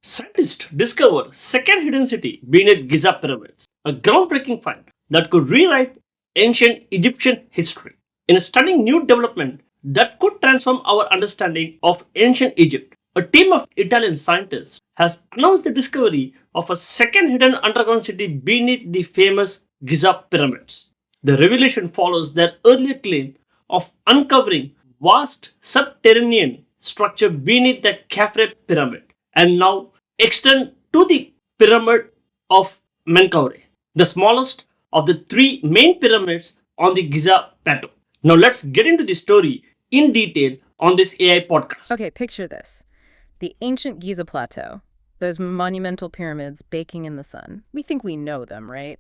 Scientists discover second hidden city beneath Giza pyramids, a groundbreaking find that could rewrite ancient Egyptian history. In a stunning new development that could transform our understanding of ancient Egypt, a team of Italian scientists has announced the discovery of a second hidden underground city beneath the famous Giza pyramids. The revelation follows their earlier claim of uncovering vast subterranean structure beneath the Khafre pyramid and now extend to the Pyramid of Menkaure, the smallest of the three main pyramids on the Giza plateau. Now let's get into the story in detail on this AI podcast. Okay, picture this. The ancient Giza plateau, those monumental pyramids baking in the sun. We think we know them, right?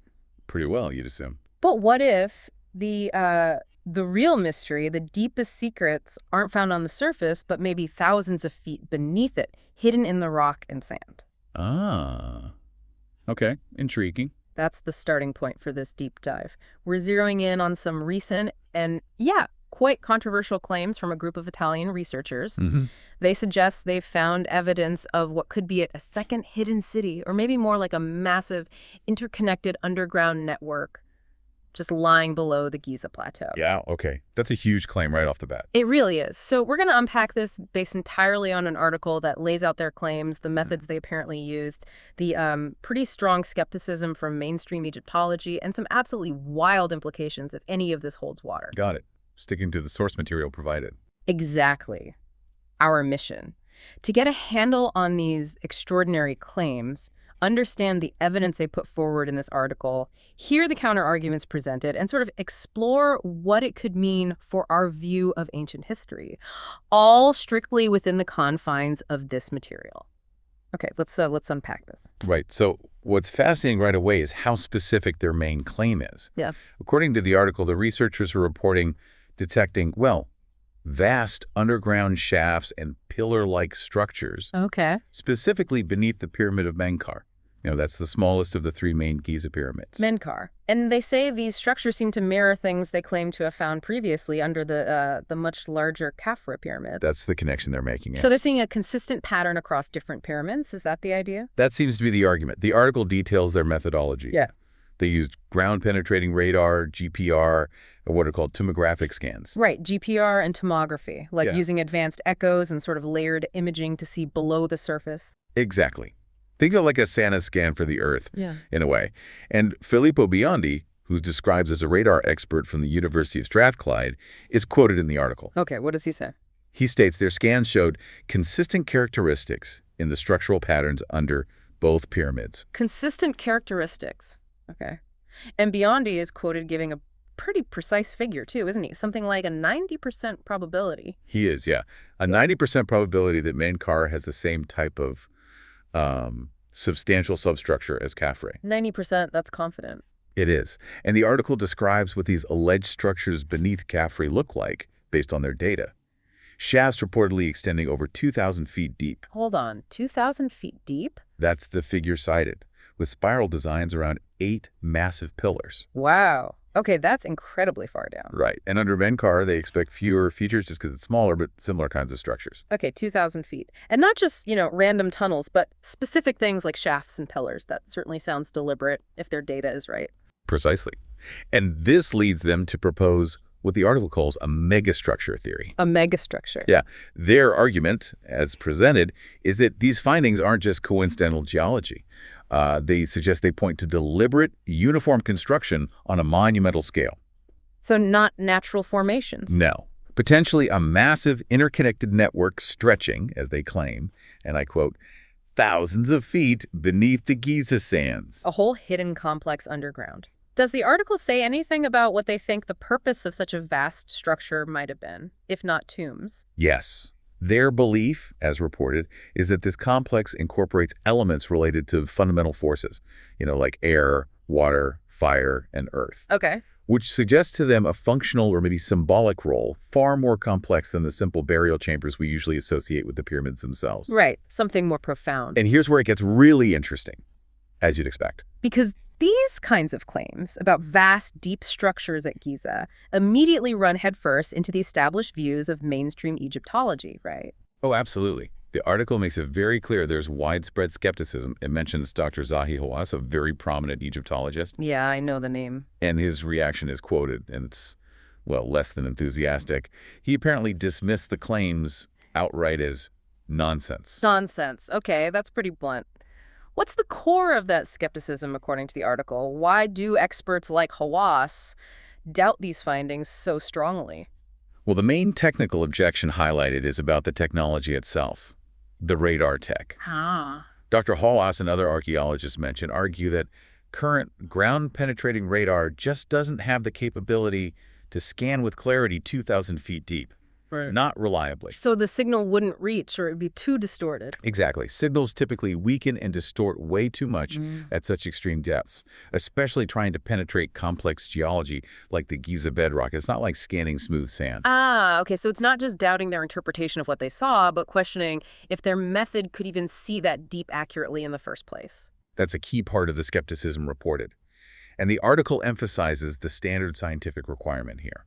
Pretty well, you'd assume. But what if the real mystery, the deepest secrets aren't found on the surface, but maybe thousands of feet beneath it, hidden in the rock and sand? Ah. Okay, intriguing. That's the starting point for this deep dive. We're zeroing in on some recent and, quite controversial claims from a group of Italian researchers. They suggest they've found evidence of what could be a second hidden city, or maybe more like a massive interconnected underground network just lying below the Giza plateau. Yeah, okay. That's a huge claim right off the bat. It really is. So we're going to unpack this based entirely on an article that lays out their claims, the methods they apparently used, the pretty strong skepticism from mainstream Egyptology, and some absolutely wild implications if any of this holds water. Got it. Sticking to the source material provided. Exactly. Our mission. To get a handle on these extraordinary claims, understand the evidence they put forward in this article, hear the counter-arguments presented, and sort of explore what it could mean for our view of ancient history, all strictly within the confines of this material. Okay, let's unpack this. Right. So what's fascinating right away is how specific their main claim is. Yeah. According to the article, the researchers are reporting detecting, vast underground shafts and pillar-like structures, Okay. specifically beneath the Pyramid of Menkaure. That's the smallest of the three main Giza pyramids. Menkaure. And they say these structures seem to mirror things they claim to have found previously under the much larger Khafre pyramid. That's the connection they're making. Yeah. So they're seeing a consistent pattern across different pyramids. Is that the idea? That seems to be the argument. The article details their methodology. Yeah. They used ground-penetrating radar, GPR, or what are called tomographic scans. Right, GPR and tomography, like Yeah. using advanced echoes and sort of layered imaging to see below the surface. Exactly. Think of it like a Santa scan for the Earth, Yeah. in a way. And Filippo Biondi, who's described as a radar expert from the University of Strathclyde, is quoted in the article. Okay, what does he say? He states their scans showed consistent characteristics in the structural patterns under both pyramids. Consistent characteristics. Okay. And Biondi is quoted giving a pretty precise figure, too, isn't he? Something like a 90% probability. He is, yeah. A 90% probability that Menkaure has the same type of substantial substructure as Khafre. 90%, that's confident. It is. And the article describes what these alleged structures beneath Khafre look like based on their data. Shafts reportedly extending over 2,000 feet deep. Hold on, 2,000 feet deep? That's the figure cited, with spiral designs around 8 massive pillars. Wow. Okay, that's incredibly far down. Right. And under Menkaure, they expect fewer features just because it's smaller, but similar kinds of structures. Okay, 2,000 feet. And not just, random tunnels, but specific things like shafts and pillars. That certainly sounds deliberate if their data is right. Precisely. And this leads them to propose what the article calls a megastructure theory. A megastructure. Yeah. Their argument, as presented, is that these findings aren't just coincidental geology. They suggest they point to deliberate, uniform construction on a monumental scale. So not natural formations. No. Potentially a massive interconnected network stretching, as they claim, and I quote, thousands of feet beneath the Giza sands. A whole hidden complex underground. Does the article say anything about what they think the purpose of such a vast structure might have been, if not tombs? Yes. Their belief, as reported, is that this complex incorporates elements related to fundamental forces, like air, water, fire, and earth. Okay. Which suggests to them a functional or maybe symbolic role far more complex than the simple burial chambers we usually associate with the pyramids themselves. Right. Something more profound. And here's where it gets really interesting, as you'd expect. Because these kinds of claims about vast, deep structures at Giza immediately run headfirst into the established views of mainstream Egyptology, right? Oh, absolutely. The article makes it very clear there's widespread skepticism. It mentions Dr. Zahi Hawass, a very prominent Egyptologist, Yeah, I know the name. and his reaction is quoted, and it's, well, less than enthusiastic. He apparently dismissed the claims outright as nonsense. Nonsense. Okay, that's pretty blunt. What's the core of that skepticism, according to the article? Why do experts like Hawass doubt these findings so strongly? Well, the main technical objection highlighted is about the technology itself, the radar tech. Ah. Dr. Hawass and other archaeologists argue that current ground-penetrating radar just doesn't have the capability to scan with clarity 2,000 feet deep. Right. Not reliably. So the signal wouldn't reach, or it'd be too distorted. Exactly. Signals typically weaken and distort way too much at such extreme depths, especially trying to penetrate complex geology like the Giza bedrock. It's not like scanning smooth sand. Ah, okay, so it's not just doubting their interpretation of what they saw, but questioning if their method could even see that deep accurately in the first place. That's a key part of the skepticism reported. And the article emphasizes the standard scientific requirement here.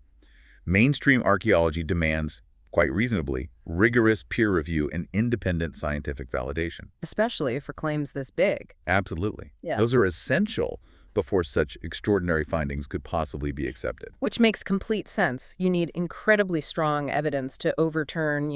Mainstream archaeology demands, quite reasonably, rigorous peer review and independent scientific validation. Especially for claims this big. Absolutely. Yeah. Those are essential before such extraordinary findings could possibly be accepted. Which makes complete sense. You need incredibly strong evidence to overturn,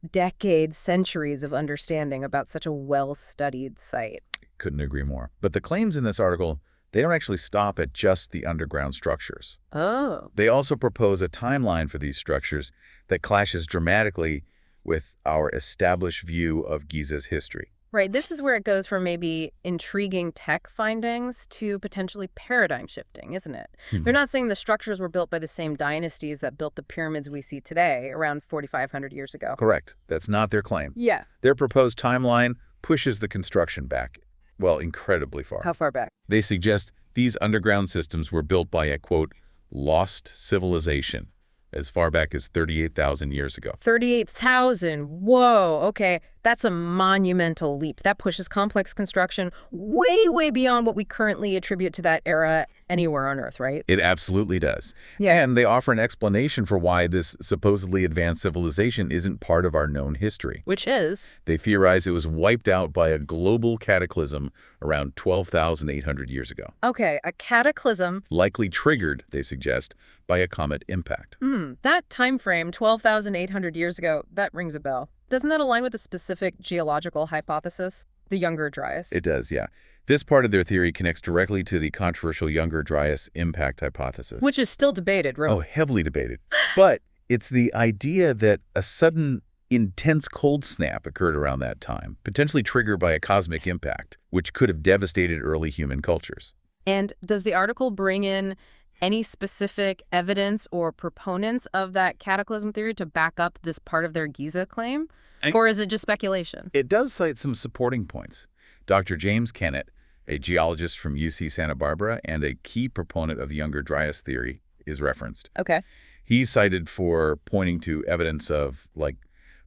decades, centuries of understanding about such a well-studied site. Couldn't agree more. But the claims in this article, they don't actually stop at just the underground structures. Oh. They also propose a timeline for these structures that clashes dramatically with our established view of Giza's history. Right, this is where it goes from maybe intriguing tech findings to potentially paradigm shifting, isn't it? They're not saying the structures were built by the same dynasties that built the pyramids we see today, around 4,500 years ago. Correct. That's not their claim. Yeah. Their proposed timeline pushes the construction back, well, incredibly far. How far back? They suggest these underground systems were built by a, quote, lost civilization as far back as 38,000 years ago. 38,000. Whoa. Okay. That's a monumental leap. That pushes complex construction way, way beyond what we currently attribute to that era anywhere on Earth, right? It absolutely does. Yeah. And they offer an explanation for why this supposedly advanced civilization isn't part of our known history. Which is? They theorize it was wiped out by a global cataclysm around 12,800 years ago. Okay, a cataclysm. Likely triggered, they suggest, by a comet impact. That time frame, 12,800 years ago, that rings a bell. Doesn't that align with a specific geological hypothesis? The Younger Dryas. It does, yeah. This part of their theory connects directly to the controversial Younger Dryas impact hypothesis. Which is still debated, right? Oh, heavily debated. But it's the idea that a sudden, intense cold snap occurred around that time, potentially triggered by a cosmic impact, which could have devastated early human cultures. And does the article bring in any specific evidence or proponents of that cataclysm theory to back up this part of their Giza claim? Or is it just speculation? It does cite some supporting points. Dr. James Kennett, a geologist from UC Santa Barbara and a key proponent of the Younger Dryas theory, is referenced. Okay. He's cited for pointing to evidence of, like,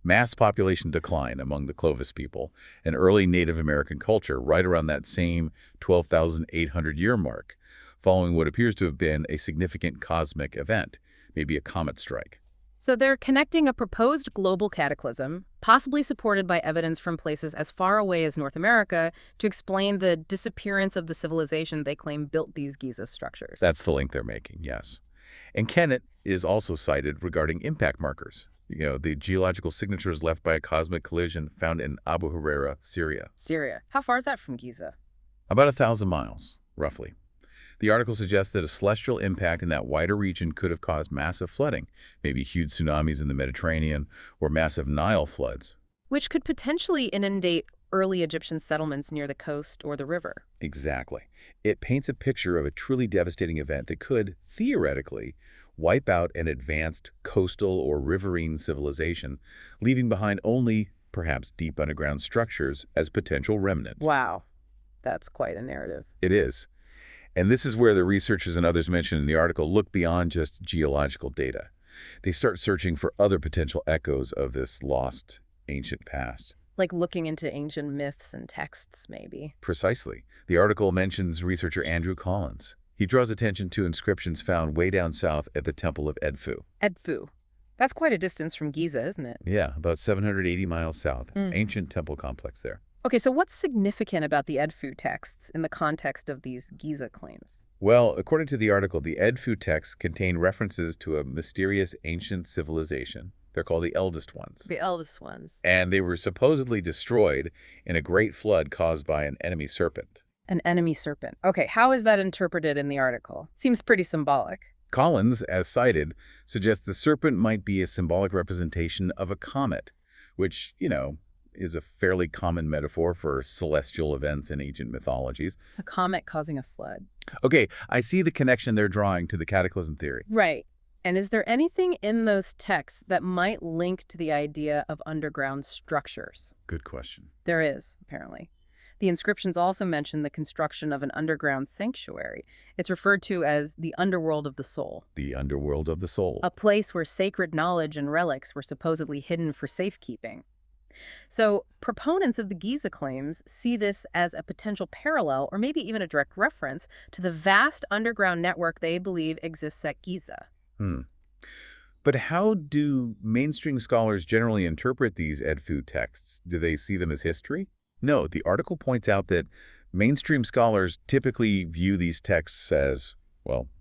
mass population decline among the Clovis people and early Native American culture right around that same 12,800 year mark, following what appears to have been a significant cosmic event, maybe a comet strike. So they're connecting a proposed global cataclysm, possibly supported by evidence from places as far away as North America, to explain the disappearance of the civilization they claim built these Giza structures. That's the link they're making, yes. And Kennett is also cited regarding impact markers. The geological signatures left by a cosmic collision found in Abu Huraira, Syria. Syria. How far is that from Giza? About 1,000 miles, roughly. The article suggests that a celestial impact in that wider region could have caused massive flooding, maybe huge tsunamis in the Mediterranean or massive Nile floods. Which could potentially inundate early Egyptian settlements near the coast or the river. Exactly. It paints a picture of a truly devastating event that could, theoretically, wipe out an advanced coastal or riverine civilization, leaving behind only, perhaps, deep underground structures as potential remnants. Wow. That's quite a narrative. It is. And this is where the researchers and others mentioned in the article look beyond just geological data. They start searching for other potential echoes of this lost ancient past. Like looking into ancient myths and texts, maybe. Precisely. The article mentions researcher Andrew Collins. He draws attention to inscriptions found way down south at the Temple of Edfu. Edfu. That's quite a distance from Giza, isn't it? Yeah, about 780 miles south. Ancient temple complex there. Okay, so what's significant about the Edfu texts in the context of these Giza claims? Well, according to the article, the Edfu texts contain references to a mysterious ancient civilization. They're called the eldest ones. The eldest ones. And they were supposedly destroyed in a great flood caused by an enemy serpent. An enemy serpent. Okay, how is that interpreted in the article? Seems pretty symbolic. Collins, as cited, suggests the serpent might be a symbolic representation of a comet, which, is a fairly common metaphor for celestial events in ancient mythologies. A comet causing a flood. Okay, I see the connection they're drawing to the cataclysm theory. Right. And is there anything in those texts that might link to the idea of underground structures? Good question. There is, apparently. The inscriptions also mention the construction of an underground sanctuary. It's referred to as the underworld of the soul. The underworld of the soul. A place where sacred knowledge and relics were supposedly hidden for safekeeping. So proponents of the Giza claims see this as a potential parallel or maybe even a direct reference to the vast underground network they believe exists at Giza. But how do mainstream scholars generally interpret these Edfu texts? Do they see them as history? No, the article points out that mainstream scholars typically view these texts as,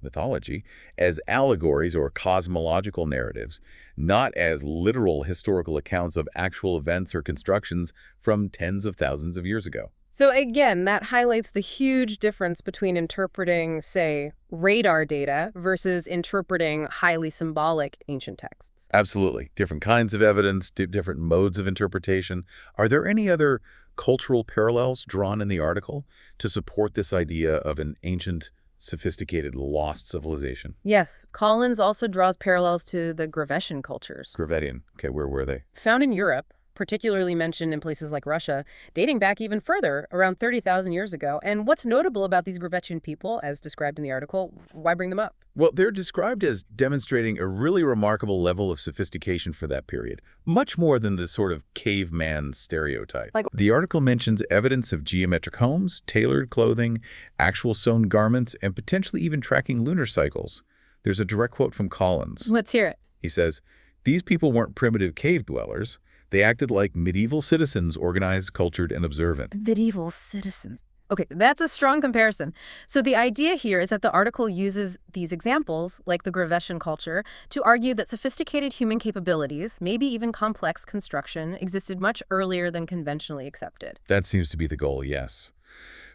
mythology, as allegories or cosmological narratives, not as literal historical accounts of actual events or constructions from tens of thousands of years ago. So again, that highlights the huge difference between interpreting, say, radar data versus interpreting highly symbolic ancient texts. Absolutely. Different kinds of evidence, different modes of interpretation. Are there any other cultural parallels drawn in the article to support this idea of an ancient, sophisticated, lost civilization? Yes. Collins also draws parallels to the Grevetian cultures. Grevetian. Okay, where were they? Found in Europe, particularly mentioned in places like Russia, dating back even further, around 30,000 years ago. And what's notable about these Grevetian people, as described in the article, why bring them up? Well, they're described as demonstrating a really remarkable level of sophistication for that period, much more than the sort of caveman stereotype. The article mentions evidence of geometric homes, tailored clothing, actual sewn garments, and potentially even tracking lunar cycles. There's a direct quote from Collins. Let's hear it. He says, "These people weren't primitive cave dwellers. They acted like medieval citizens, organized, cultured, and observant." Medieval citizens. Okay, that's a strong comparison. So the idea here is that the article uses these examples, like the Grevetian culture, to argue that sophisticated human capabilities, maybe even complex construction, existed much earlier than conventionally accepted. That seems to be the goal, yes.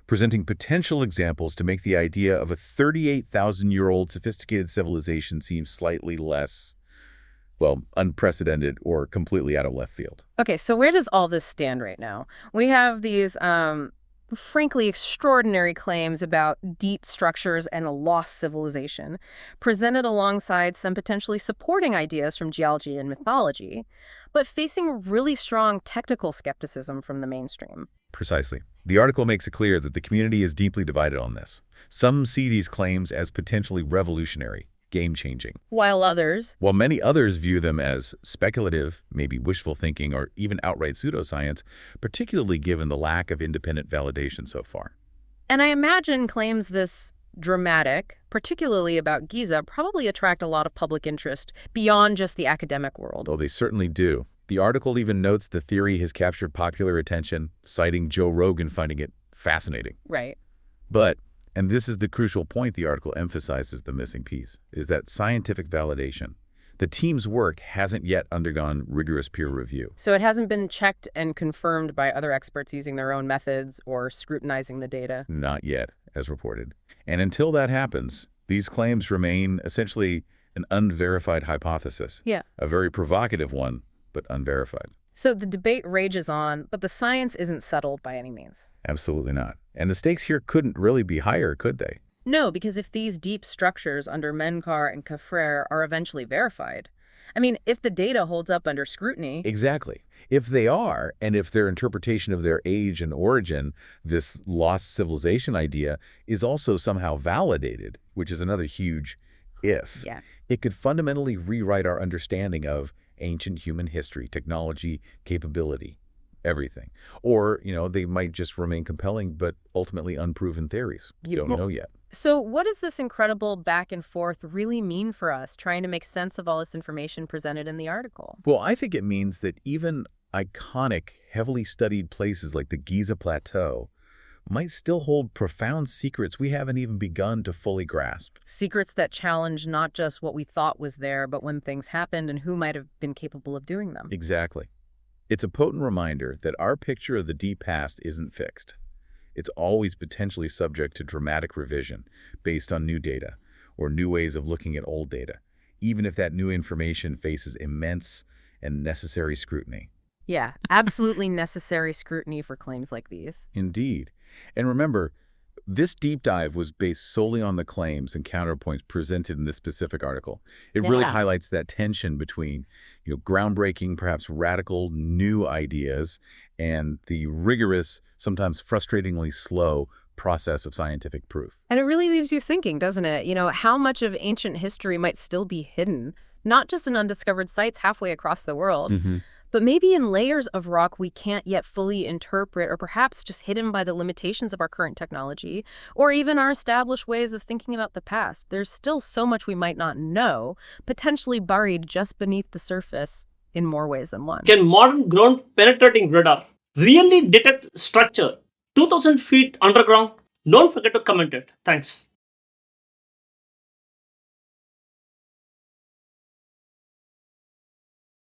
Presenting potential examples to make the idea of a 38,000-year-old sophisticated civilization seem slightly less, unprecedented or completely out of left field. Okay, so where does all this stand right now? We have these frankly extraordinary claims about deep structures and a lost civilization, presented alongside some potentially supporting ideas from geology and mythology, but facing really strong technical skepticism from the mainstream. Precisely. The article makes it clear that the community is deeply divided on this. Some see these claims as potentially revolutionary, game-changing. While many others view them as speculative, maybe wishful thinking, or even outright pseudoscience, particularly given the lack of independent validation so far. And I imagine claims this dramatic, particularly about Giza, probably attract a lot of public interest beyond just the academic world. Oh, they certainly do. The article even notes the theory has captured popular attention, citing Joe Rogan finding it fascinating. Right. But, and this is the crucial point the article emphasizes the missing piece, is that scientific validation. The team's work hasn't yet undergone rigorous peer review. So it hasn't been checked and confirmed by other experts using their own methods or scrutinizing the data? Not yet, as reported. And until that happens, these claims remain essentially an unverified hypothesis. Yeah. A very provocative one, but unverified. So the debate rages on, but the science isn't settled by any means. Absolutely not. And the stakes here couldn't really be higher, could they? No, because if these deep structures under Menkaure and Khafre are eventually verified, I mean, if the data holds up under scrutiny... Exactly. If they are, and if their interpretation of their age and origin, this lost civilization idea, is also somehow validated, which is another huge if, it could fundamentally rewrite our understanding of ancient human history, technology, capability. everything. Or, they might just remain compelling but ultimately unproven theories. Don't know yet. So what does this incredible back and forth really mean for us, trying to make sense of all this information presented in the article? Well, I think it means that even iconic, heavily studied places like the Giza Plateau might still hold profound secrets we haven't even begun to fully grasp. Secrets that challenge not just what we thought was there, but when things happened and who might have been capable of doing them. Exactly. It's a potent reminder that our picture of the deep past isn't fixed. It's always potentially subject to dramatic revision based on new data or new ways of looking at old data, even if that new information faces immense and necessary scrutiny. Yeah, absolutely necessary scrutiny for claims like these. Indeed. And remember, this deep dive was based solely on the claims and counterpoints presented in this specific article. It really highlights that tension between, groundbreaking, perhaps radical new ideas and the rigorous, sometimes frustratingly slow process of scientific proof. And it really leaves you thinking, doesn't it? How much of ancient history might still be hidden, not just in undiscovered sites halfway across the world, but maybe in layers of rock we can't yet fully interpret, or perhaps just hidden by the limitations of our current technology, or even our established ways of thinking about the past. There's still so much we might not know, potentially buried just beneath the surface in more ways than one. Can modern ground-penetrating radar really detect structure 2,000 feet underground? Don't forget to comment it. Thanks.